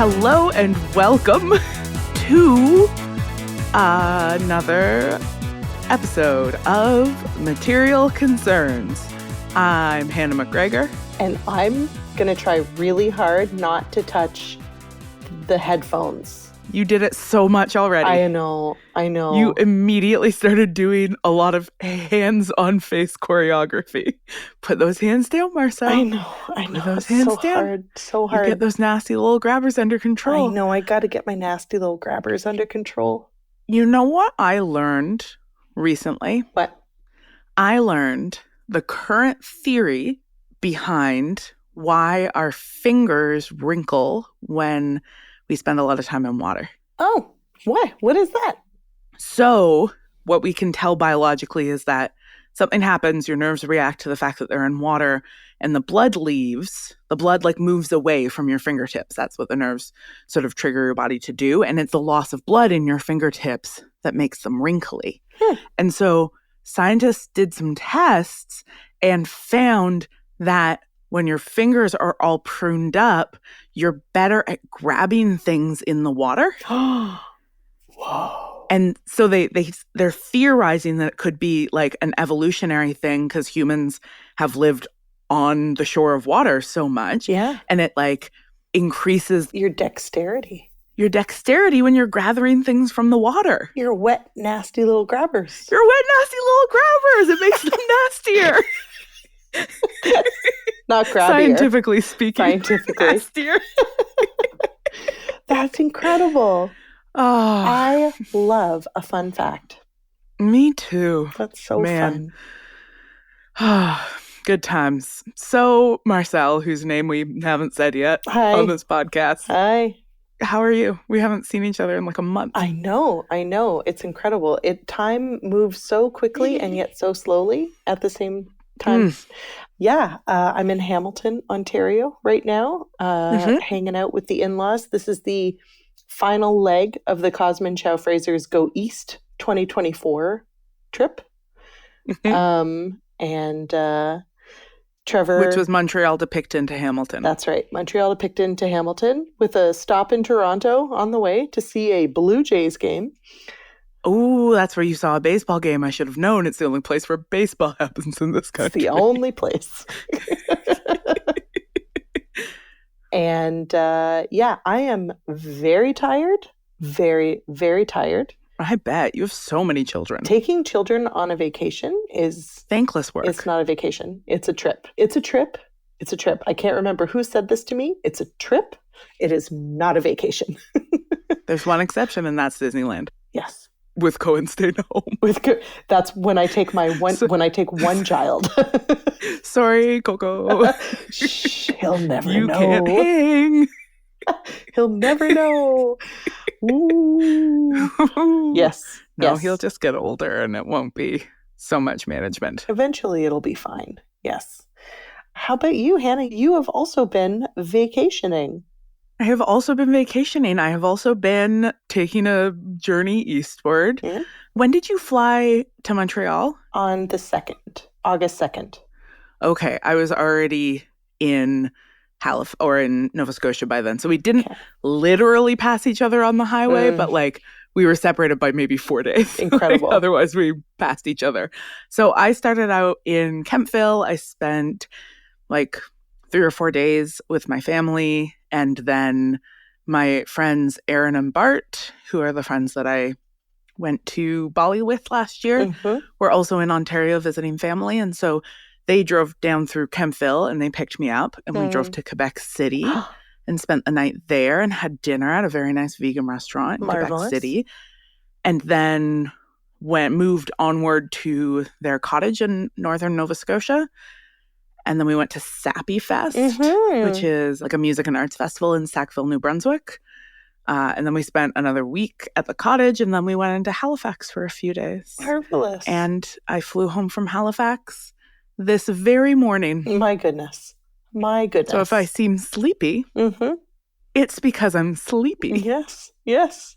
Hello and welcome to another episode of Material Concerns. I'm Hannah McGregor. And I'm going to try really hard not to touch the headphones. You did it so much already. I know. You immediately started doing a lot of hands-on-face choreography. Put those hands down, Marcelle. I know. Put those hands down. So hard. You get those nasty little grabbers under control. I know. I got to get my nasty little grabbers under control. You know what I learned recently? What? I learned the current theory behind why our fingers wrinkle when we spend a lot of time in water. Oh, what? What is that? So what we can tell biologically is that something happens, your nerves react to the fact that they're in water, and the blood leaves. The blood moves away from your fingertips. That's what the nerves sort of trigger your body to do. And it's the loss of blood in your fingertips that makes them wrinkly. And so scientists did some tests and found that when your fingers are all pruned up, you're better at grabbing things in the water. Whoa. And so they're theorizing that it could be like an evolutionary thing because humans have lived on the shore of water so much. Yeah. And it increases your dexterity. Your dexterity when you're gathering things from the water. Your wet, nasty little grabbers. Your wet, nasty little grabbers. It makes them nastier. Not grabbier. Scientifically speaking. Nastier. That's incredible. Oh, I love a fun fact. Me too. That's so fun. Good times. So, Marcelle, whose name we haven't said yet on this podcast. Hi. How are you? We haven't seen each other in a month. I know. It's incredible. Time moves so quickly and yet so slowly at the same time. Yeah. I'm in Hamilton, Ontario right now, hanging out with the in-laws. This is the final leg of the Cosman Chow Fraser's Go East 2024 trip. And Trevor... Which was Montreal to Picton to Hamilton. That's right. Montreal to Picton to Hamilton with a stop in Toronto on the way to see a Blue Jays game. Oh, that's where you saw a baseball game. I should have known. It's the only place where baseball happens in this country. It's the only place. And I am very tired. Very, very tired. I bet. You have so many children. Taking children on a vacation is... thankless work. It's not a vacation. It's a trip. It's a trip. I can't remember who said this to me. It's a trip. It is not a vacation. There's one exception, and that's Disneyland. Yes. With Cohen staying home. That's when I take when I take one child. Sorry, Coco. Shh, he'll never you know. You can't hang. He'll never know. Ooh. Yes. No, yes. He'll just get older and it won't be so much management. Eventually it'll be fine. Yes. How about you, Hannah? You have also been vacationing. I have also been vacationing. I have also been taking a journey eastward. Mm-hmm. When did you fly to Montreal? On the 2nd, August 2nd. Okay. I was already in in Nova Scotia by then. So we didn't literally pass each other on the highway, but we were separated by maybe 4 days. Incredible. Otherwise we passed each other. So I started out in Kemptville. I spent 3 or 4 days with my family. And then my friends Aaron and Bart, who are the friends that I went to Bali with last year, were also in Ontario visiting family. And so they drove down through Kemptville and they picked me up and we drove to Quebec City and spent the night there and had dinner at a very nice vegan restaurant in Quebec City. And then moved onward to their cottage in northern Nova Scotia. And then we went to Sappy Fest, which is a music and arts festival in Sackville, New Brunswick. And then we spent another week at the cottage, and then we went into Halifax for a few days. Marvelous. And I flew home from Halifax this very morning. My goodness. So if I seem sleepy, it's because I'm sleepy. Yes.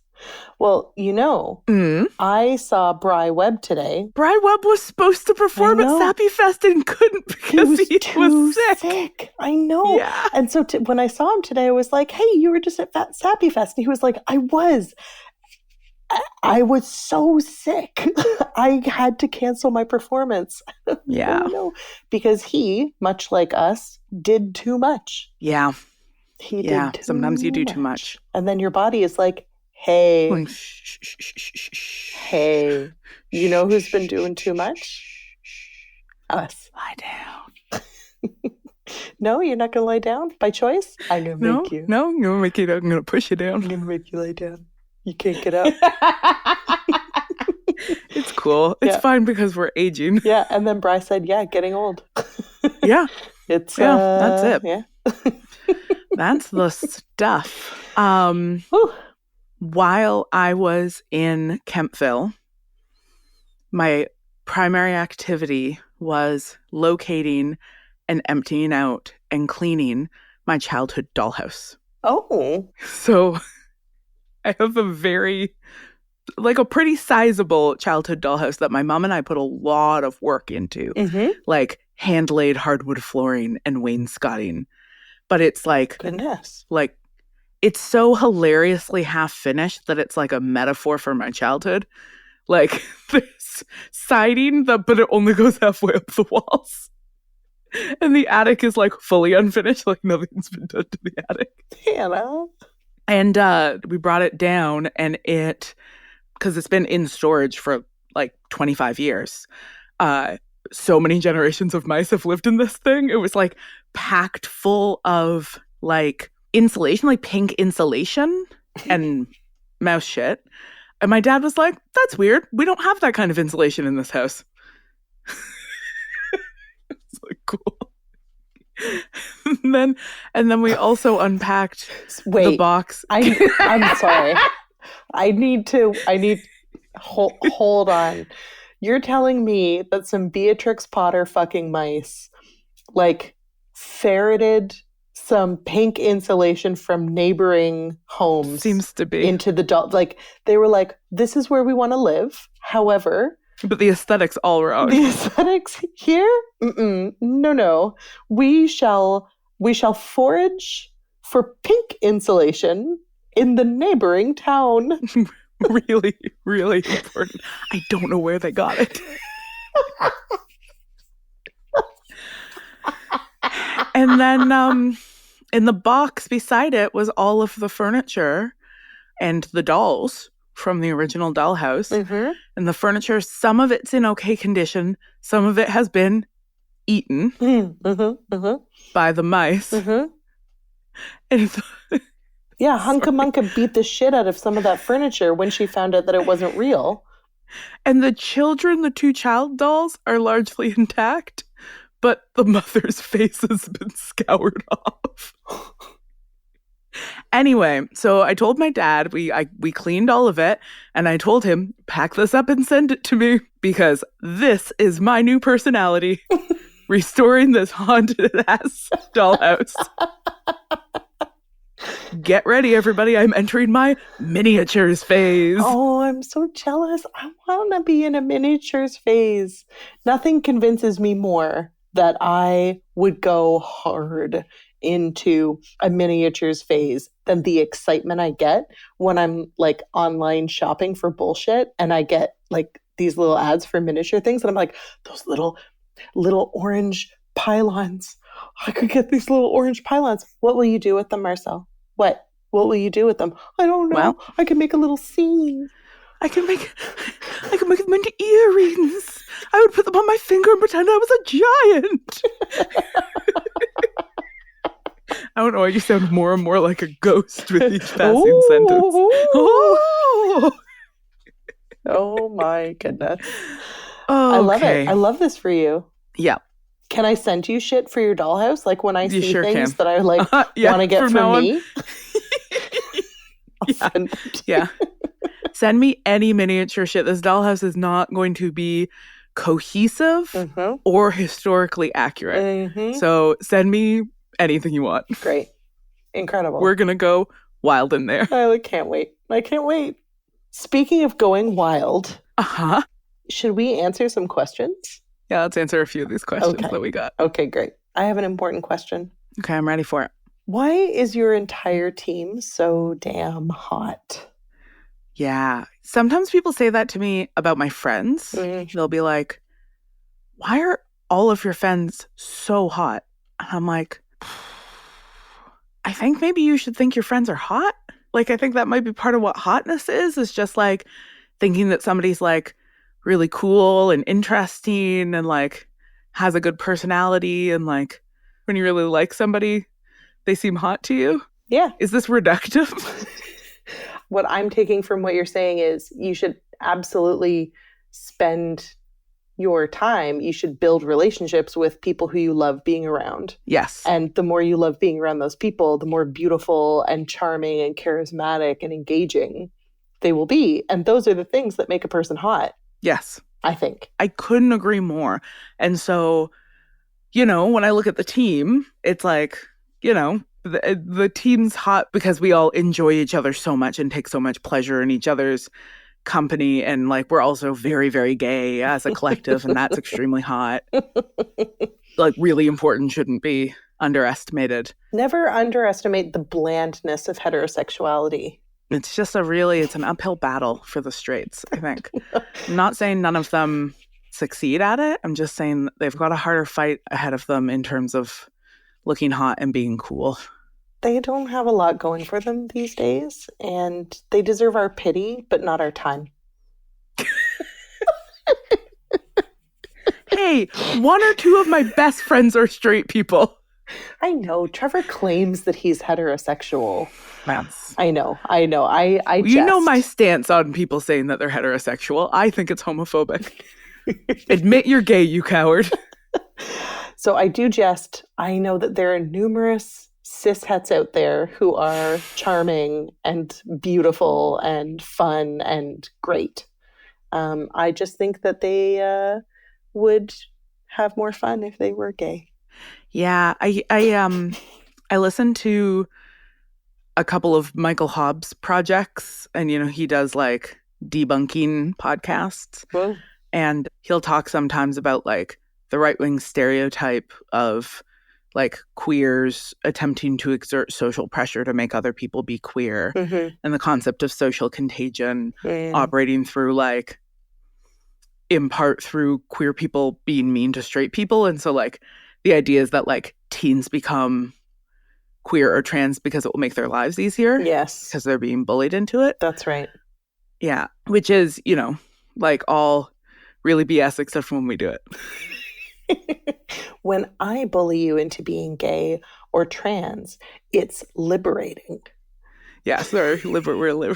Well, you know, Mm. I saw Bry Webb today. Bry Webb was supposed to perform at know. Sappy Fest and couldn't He because was he too was sick. sick. I know. Yeah. And so when I saw him today, I was like, hey, you were just at Sappy Fest. And he was like, I was. I was so sick. I had to cancel my performance. Yeah. Oh, no. Because he, much like us, did too much. Yeah. He Yeah. did too Sometimes you do much. too much. And then your body is like, hey, Like, shh, shh, shh, shh, shh, shh. hey, you know who's been doing too much? Us. Lie down. No, you're not going to lie down by choice? I'm going to make you. No, I'm going to make you. I'm going to push you down. I'm going to make you lie down. You can't get up. It's cool. It's fine because we're aging. Yeah, and then Bry said, yeah, getting old. Yeah. It's that's it. Yeah. That's the stuff. While I was in Kempville, my primary activity was locating and emptying out and cleaning my childhood dollhouse. Oh. So I have a pretty sizable childhood dollhouse that my mom and I put a lot of work into, like hand-laid hardwood flooring and wainscoting. But it's like, goodness, like it's so hilariously half finished that it's like a metaphor for my childhood. Like this siding, but it only goes halfway up the walls. And the attic is like fully unfinished, like nothing's been done to the attic. Hannah. And we brought it down, and because it's been in storage for like 25 years. So many generations of mice have lived in this thing. It was like packed full of like insulation, like pink insulation and mouse shit. And my dad was like, that's weird. We don't have that kind of insulation in this house. It's like, cool. and then we also unpacked the box. I'm sorry. Hold on. You're telling me that some Beatrix Potter fucking mice like ferreted some pink insulation from neighboring homes. Seems to be. Into the doll. Like they were like, this is where we want to live. However, but the aesthetics all wrong. The aesthetics here? No. We shall forage for pink insulation in the neighboring town. Really, really important. I don't know where they got it. And then in the box beside it was all of the furniture and the dolls from the original dollhouse. And the furniture, some of it's in okay condition. Some of it has been eaten by the mice. And yeah, Hunka Munka beat the shit out of some of that furniture when she found out that it wasn't real. And the two child dolls, are largely intact, but the mother's face has been scoured off. Anyway, so I told my dad, we cleaned all of it, and I told him, pack this up and send it to me, because this is my new personality, restoring this haunted-ass dollhouse. Get ready, everybody. I'm entering my miniatures phase. Oh, I'm so jealous. I want to be in a miniatures phase. Nothing convinces me more that I would go hard into a miniatures phase than the excitement I get when I'm like online shopping for bullshit and I get like these little ads for miniature things and I'm like, those little orange pylons. I could get these little orange pylons. What will you do with them, Marcelle? What will you do with them? I don't know. Well, I can make a little scene. I can make them into earrings. I would put them on my finger and pretend I was a giant. I don't know why you sound more and more like a ghost with each passing sentence. Oh my goodness. Oh, I love it. I love this for you. Yeah. Can I send you shit for your dollhouse? Like when I see things that I like yeah, want to get for me? Yeah. Send me any miniature shit. This dollhouse is not going to be cohesive or historically accurate. So send me anything you want. Great. Incredible. We're going to go wild in there. I can't wait. Speaking of going wild, Uh-huh. should we answer some questions? Yeah, let's answer a few of these questions that we got. Okay, great. I have an important question. Okay, I'm ready for it. Why is your entire team so damn hot? Yeah. Sometimes people say that to me about my friends. Mm. They'll be like, why are all of your friends so hot? And I'm like, I think maybe you should think your friends are hot. Like, I think that might be part of what hotness is just like thinking that somebody's like really cool and interesting and like has a good personality. And like when you really like somebody, they seem hot to you. Yeah. Is this reductive? What I'm taking from what you're saying is you should absolutely spend your time. You should build relationships with people who you love being around. Yes. And the more you love being around those people, the more beautiful and charming and charismatic and engaging they will be. And those are the things that make a person hot. Yes. I think. I couldn't agree more. And so, you know, when I look at the team, it's like, you know, the team's hot because we all enjoy each other so much and take so much pleasure in each other's company. And like, we're also very, very gay as a collective, and that's extremely hot. Like, really important, shouldn't be underestimated. Never underestimate the blandness of heterosexuality. It's just it's an uphill battle for the straights, I think. I'm not saying none of them succeed at it. I'm just saying they've got a harder fight ahead of them in terms of looking hot and being cool. They don't have a lot going for them these days, and they deserve our pity, but not our time. Hey, one or two of my best friends are straight people. I know. Trevor claims that he's heterosexual. Yes. I know. I You jest. know my stance on people saying that they're heterosexual. I think it's homophobic. Admit you're gay, you coward. So I do jest. I know that there are numerous cishets out there who are charming and beautiful and fun and great. I just think that they would have more fun if they were gay. Yeah, I listened to a couple of Michael Hobbs projects, and you know, he does like debunking podcasts. Well, and he'll talk sometimes about like the right-wing stereotype of like queers attempting to exert social pressure to make other people be queer, and the concept of social contagion operating through like in part through queer people being mean to straight people. And so like the idea is that like teens become queer or trans because it will make their lives easier. Yes. Because they're being bullied into it. That's right. Yeah. Which is, you know, like all really BS except for when we do it. When I bully you into being gay or trans, it's liberating. Yes, we're liberating you.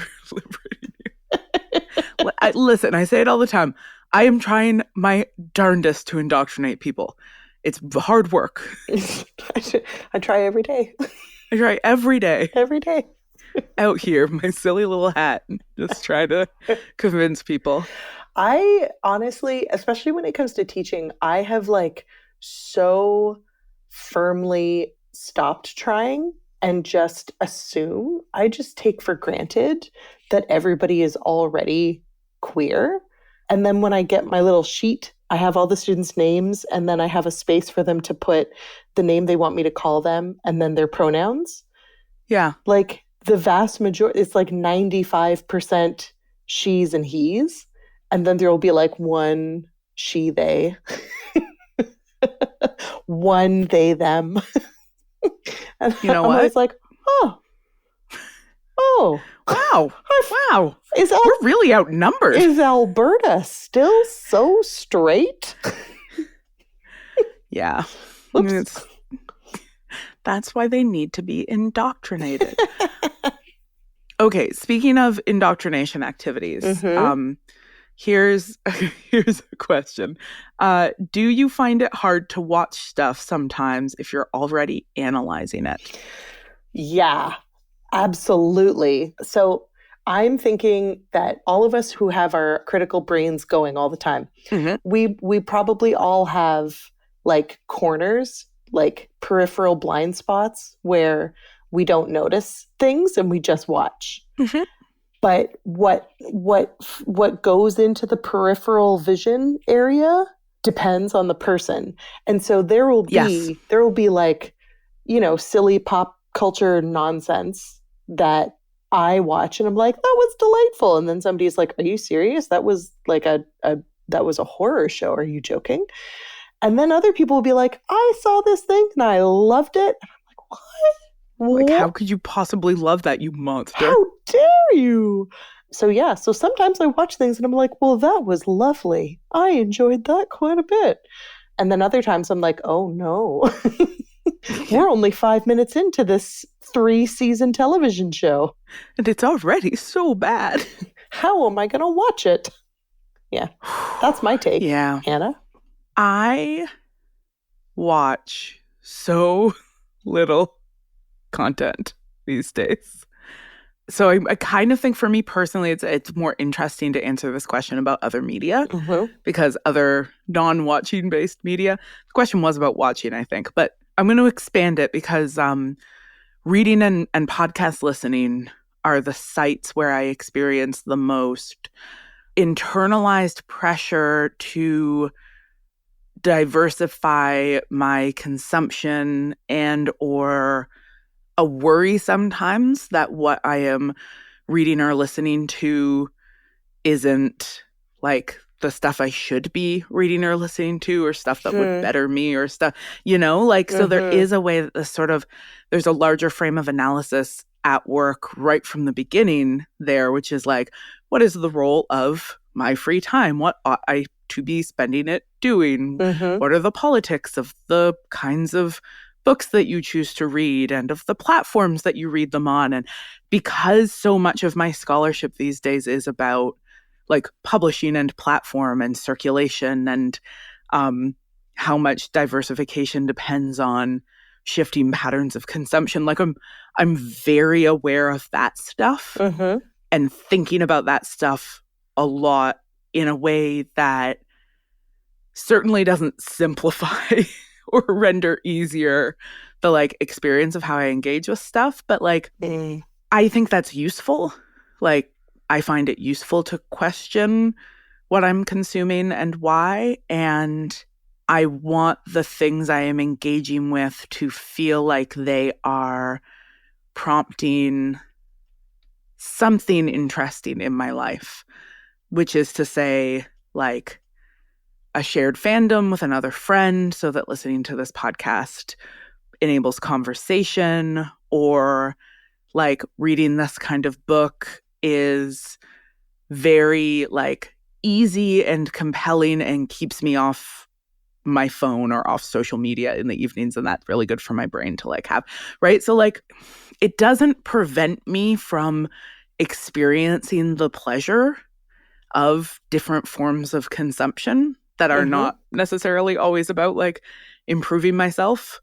Listen, I say it all the time. I am trying my darndest to indoctrinate people. It's hard work. I try every day. I try every day. Every day. Out here, my silly little hat, just try to convince people. I honestly, especially when it comes to teaching, I have like so firmly stopped trying and just assume. I just take for granted that everybody is already queer. And then when I get my little sheet, I have all the students' names, and then I have a space for them to put the name they want me to call them and then their pronouns. Yeah. Like the vast majority, it's like 95% she's and he's. And then there will be like one she, they, one they, them. And you know I'm what? always like, oh, wow. We're really outnumbered. Is Alberta still so straight? Yeah. That's why they need to be indoctrinated. Okay, speaking of indoctrination activities, here's a question. Do you find it hard to watch stuff sometimes if you're already analyzing it? Yeah, absolutely. So I'm thinking that all of us who have our critical brains going all the time, we probably all have like corners, like peripheral blind spots where we don't notice things and we just watch. But what goes into the peripheral vision area depends on the person. And so there will be like, silly pop culture nonsense that I watch and I'm like, that was delightful. And then somebody's like, are you serious? That was like that was a horror show. Are you joking? And then other people will be like, I saw this thing and I loved it. And I'm like, what? Like, how could you possibly love that, you monster? How dare you? So sometimes I watch things and I'm like, well, that was lovely. I enjoyed that quite a bit. And then other times I'm like, oh no, we're only 5 minutes into this 3-season television show. And it's already so bad. How am I going to watch it? Yeah, that's my take. Yeah. Hannah? I watch so little content these days. So I kind of think for me personally, it's more interesting to answer this question about other media because other non-watching based media. The question was about watching, I think, but I'm going to expand it because reading and podcast listening are the sites where I experience the most internalized pressure to diversify my consumption and or a worry sometimes that what I am reading or listening to isn't like the stuff I should be reading or listening to or stuff that would better me or stuff, so there is a way that there's a larger frame of analysis at work right from the beginning there, which is like, what is the role of my free time? What ought I to be spending it doing? What are the politics of the kinds of books that you choose to read and of the platforms that you read them on? And because so much of my scholarship these days is about like publishing and platform and circulation and how much diversification depends on shifting patterns of consumption, like I'm very aware of that stuff and thinking about that stuff a lot in a way that certainly doesn't simplify or render easier the like experience of how I engage with stuff. But like, I think that's useful. Like, I find it useful to question what I'm consuming and why. And I want the things I am engaging with to feel like they are prompting something interesting in my life, which is to say, like, a shared fandom with another friend so that listening to this podcast enables conversation, or like reading this kind of book is very like easy and compelling and keeps me off my phone or off social media in the evenings, and that's really good for my brain to like have, right? So like it doesn't prevent me from experiencing the pleasure of different forms of consumption that are not necessarily always about like improving myself.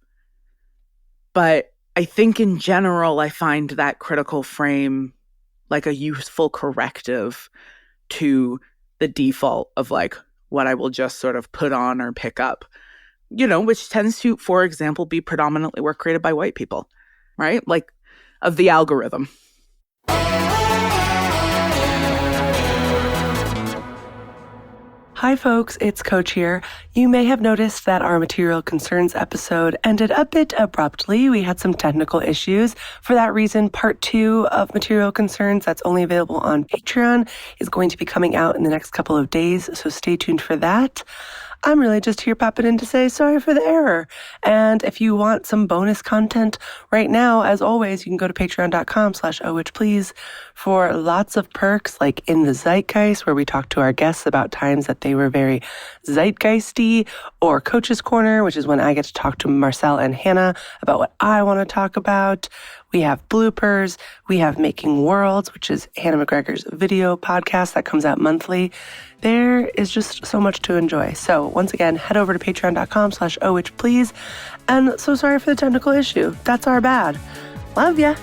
But I think in general, I find that critical frame like a useful corrective to the default of like what I will just sort of put on or pick up, which tends to, for example, be predominantly work created by white people, right? Like of the algorithm. Hi folks, it's Coach here. You may have noticed that our Material Concerns episode ended a bit abruptly. We had some technical issues. For that reason, part 2 of Material Concerns, that's only available on Patreon, is going to be coming out in the next couple of days, so stay tuned for that. I'm really just here popping in to say sorry for the error. And if you want some bonus content right now, as always, you can go to patreon.com/ohwitchplease for lots of perks, like In the Zeitgeist, where we talk to our guests about times that they were very zeitgeisty, or Coach's Corner, which is when I get to talk to Marcelle and Hannah about what I want to talk about. We have bloopers. We have Making Worlds, which is Hannah McGregor's video podcast that comes out monthly. There is just so much to enjoy. So once again, head over to patreon.com/ohwitchplease. And so sorry for the technical issue. That's our bad. Love ya.